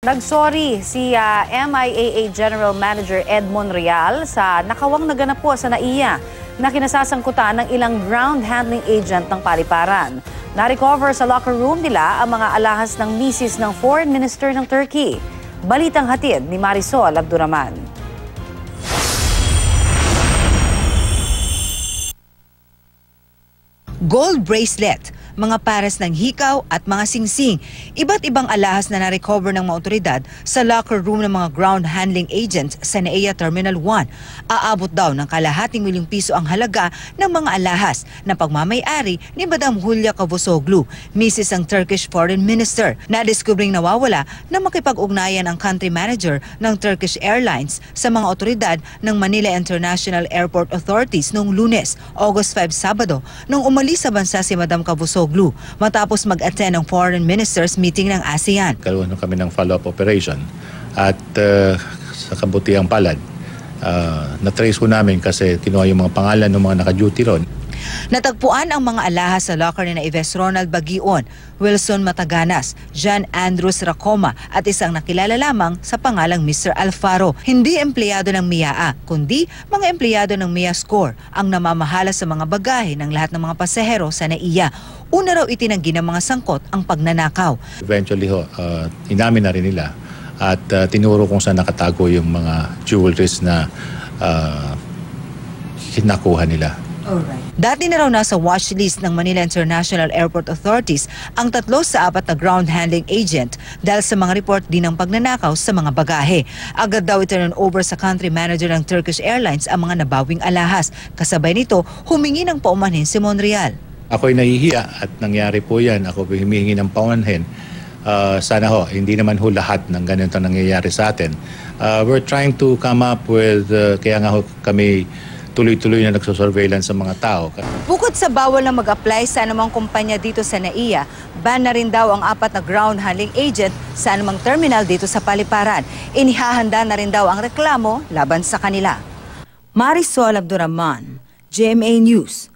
Nagsorry si MIAA General Manager Ed Monreal sa nakawang naganap po sa NAIA na kinasasangkutan ng ilang ground handling agent ng paliparan. Na-recover sa locker room nila ang mga alahas ng misis ng Foreign Minister ng Turkey. Balitang hatid ni Marisol Abduraman. Gold bracelet, mga pares ng hikaw at mga singsing. Iba't ibang alahas na na-recover ng mga otoridad sa locker room ng mga ground handling agents sa NAIA Terminal 1. Aabot daw ng kalahating milyong piso ang halaga ng mga alahas na pagmamay-ari ni Madam Hulya Cavusoglu, Mrs. ang Turkish Foreign Minister. Nadiskubring nawawala na makipag-ugnayan ang country manager ng Turkish Airlines sa mga otoridad ng Manila International Airport Authorities noong Lunes, August 5, Sabado, nung umalis sa bansa si Madam Cavusoglu matapos mag-attend ng Foreign Ministers meeting ng ASEAN. Karoon kami ng follow-up operation at sa kabutiang palad, na-trace ko namin kasi kinuha yung mga pangalan ng mga naka-duty ron. Natagpuan ang mga alahas sa locker ni Yves Ronald Baguion, Wilson Mataganas, John Andrews Racoma at isang nakilala lamang sa pangalang Mr. Alfaro. Hindi empleyado ng MIAA, kundi mga empleyado ng MIA Score ang namamahala sa mga bagahe ng lahat ng mga pasahero sa NAIA. Una raw itinanggi ng mga sangkot ang pagnanakaw. Eventually, inamin na rin nila at tinuro kung saan nakatago yung mga jewelries na kinakuha nila. Alright. Dati na raw nasa watchlist ng Manila International Airport Authorities ang 3 sa 4 na ground handling agent dahil sa mga report din ng pagnanakaw sa mga bagahe. Agad daw iturn over sa country manager ng Turkish Airlines ang mga nabawing alahas. Kasabay nito, humingi ng paumanhin si Monreal. Ako'y nahihiya at nangyari po yan. Ako humihingi ng paumanhin. Sana hindi naman lahat ng ganito nangyayari sa atin. We're trying to come up with, kaya nga kami tuloy-tuloy na nagsusurveillance sa mga tao. Bukod sa bawal na mag-apply sa anumang kumpanya dito sa NAIA, ban na rin daw ang 4 na ground handling agent sa anumang terminal dito sa paliparan. Inihahanda na rin daw ang reklamo laban sa kanila. Marisol Abduraman, GMA News.